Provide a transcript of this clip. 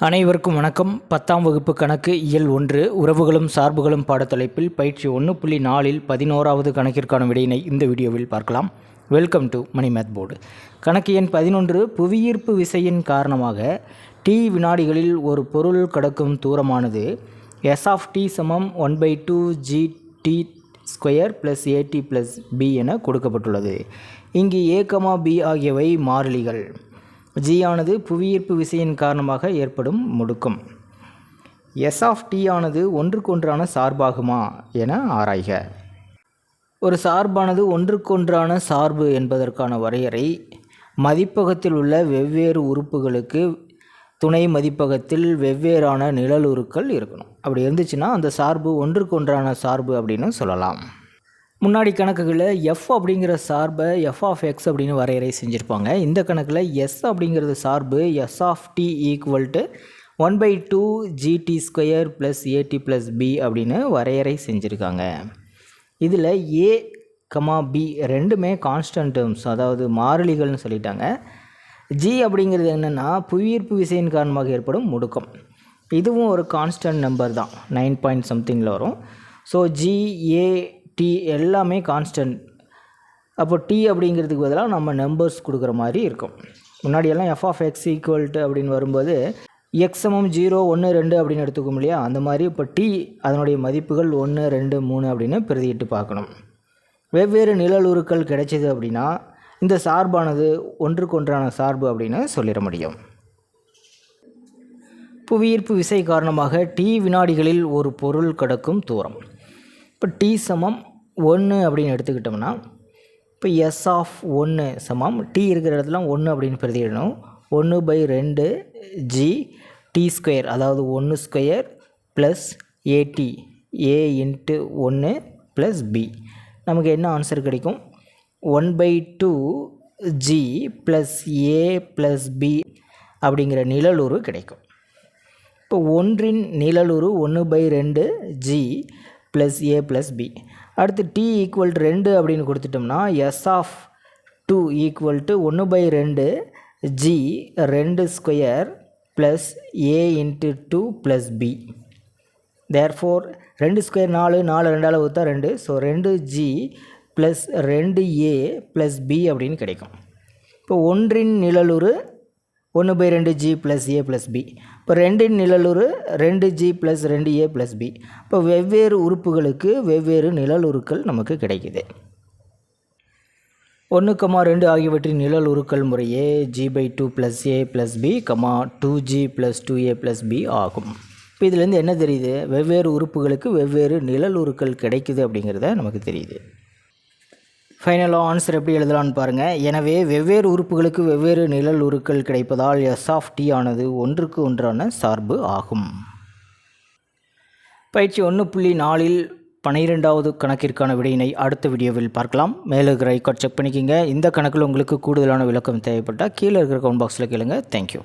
அனைவருக்கும் வணக்கம். 10ஆம் வகுப்பு கணக்கு இயல் 1 உறவுகளும் சார்புகளும் பாடத்தலைப்பில் பயிற்சி 1.4இல் 11வது கணக்கிற்கான விடையினை இந்த வீடியோவில் பார்க்கலாம். Welcome to Mani math board. கணக்கு எண் 11 புவியீர்ப்பு விசையின் காரணமாக t வினாடிகளில் ஒரு பொருள் கடக்கும் தூரமானது s of t சமம் 1/2 gt ஸ்கொயர் + at + b என கொடுக்கப்பட்டுள்ளது. இங்கு a, b ஆகியவை மாறிலிகள். g ஆனது புவியீர்ப்பு விசையின் காரணமாக ஏற்படும் முடுக்கம். s of t ஆனது ஒன்றுக்கொன்றான சார்பாகுமா என ஆராய்க. ஒரு சார்பானது ஒன்றுக்கொன்றான சார்பு என்பதற்கான வரையறை மதிப்பகத்தில் உள்ள வெவ்வேறு உறுப்புகளுக்கு துணை மதிப்பகத்தில் வெவ்வேறான நிழலுருக்கள் இருக்கணும். அப்படி இருந்துச்சுன்னா அந்த சார்பு ஒன்றுக்கொன்றான சார்பு அப்படின்னு சொல்லலாம். முன்னாடி கணக்குகளில் f அப்படிங்கிற சார்பை f of x அப்படின்னு வரையறை செஞ்சுருப்பாங்க. இந்த கணக்கில் s அப்படிங்கிறது சார்பு s of t = 1/2 gt square + at + b அப்படின்னு வரையறை செஞ்சுருக்காங்க. இதில் a, b ரெண்டுமே கான்ஸ்டன்ட் டேர்ம்ஸ், அதாவது மாறிலிகள்னு சொல்லிட்டாங்க. g அப்படிங்கிறது என்னென்னா புவியீர்ப்பு விசையின் காரணமாக ஏற்படும் முடுக்கம். இதுவும் ஒரு கான்ஸ்டன்ட் நம்பர் தான், 9 பாயிண்ட் சம்திங்கில் வரும். ஸோ g, a, t எல்லாமே கான்ஸ்டன்ட். அப்போ t அப்படிங்கிறதுக்கு பதிலாக நம்ம நம்பர்ஸ் கொடுக்குற மாதிரி இருக்கும். முன்னாடியெல்லாம் f of x = அப்படின்னு வரும்போது x சமம் 0, 1, 2 அப்படின்னு எடுத்துக்கோம் இல்லையா, அந்த மாதிரி இப்போ t அதனுடைய மதிப்புகள் 1, 2, 3 அப்படின்னு பிரதியிட்டு பார்க்கணும். வெவ்வேறு நிழலுருக்கள் கிடைச்சிது அப்படின்னா இந்த சார்பானது ஒன்றுக்கொன்றான சார்பு அப்படின்னு சொல்லிட முடியும். புவியீர்ப்பு விசை காரணமாக t வினாடிகளில் ஒரு பொருள் கடக்கும் தூரம். இப்போ t சமம் 1 அப்படின்னு எடுத்துக்கிட்டோம்னா இப்போ s of 1 சமம் t இருக்கிற இடத்துல 1 அப்படின்னு பிரதியிடணும். 1/2 g t ஸ்கொயர், அதாவது 1 square plus at a × 1 + b. நமக்கு என்ன ஆன்சர் கிடைக்கும்? 1/2 g + a + b அப்படிங்கிற நிழலுரு கிடைக்கும். இப்போ ஒன்றின் நிழலுரு 1/2 g + a + b. அடுத்து t = 2 அப்படின்னு கொடுத்துட்டோம்னா s of 2 = 1/2 g 2 square + a × 2 + b. Therefore 2 square 4, 4 2ஆல் வகுத்தா 2. So 2g + 2a + b அப்படின்னு கிடைக்கும். இப்போ ஒன்றின் நிழலுரு 1/2 g + a + b. இப்போ ரெண்டின் நிழலுரு 2g + 2a + b. இப்போ வெவ்வேறு உறுப்புகளுக்கு வெவ்வேறு நிழலுருக்கள் நமக்கு கிடைக்குது. 1, 2 ஆகியவற்றின் நிழலுருக்கள் முறையே g/2 + a + b, 2g + 2a + b ஆகும். இப்போ இதுலேருந்து என்ன தெரியுது? வெவ்வேறு உறுப்புகளுக்கு வெவ்வேறு நிழலுருக்கள் கிடைக்குது அப்படிங்கிறத நமக்கு தெரியுது. ஃபைனலாக ஆன்சர் எப்படி எழுதலான்னு பாருங்கள். எனவே வெவ்வேறு உறுப்புகளுக்கு வெவ்வேறு நிழல் உருக்கள் கிடைப்பதால் s of t ஆனது ஒன்றுக்கு ஒன்றான சார்பு ஆகும். பயிற்சி 1.4இல் 12வது கணக்கிற்கான விடையினை அடுத்த வீடியோவில் பார்க்கலாம். மேலே இருக்கிற ஐகார்ட் செக் பண்ணிக்கிங்க. இந்த கணக்கில் உங்களுக்கு கூடுதலான விளக்கம் தேவைப்பட்டால் கீழே இருக்கிற கமெண்ட் பாக்ஸில் கேளுங்க. தேங்க்யூ.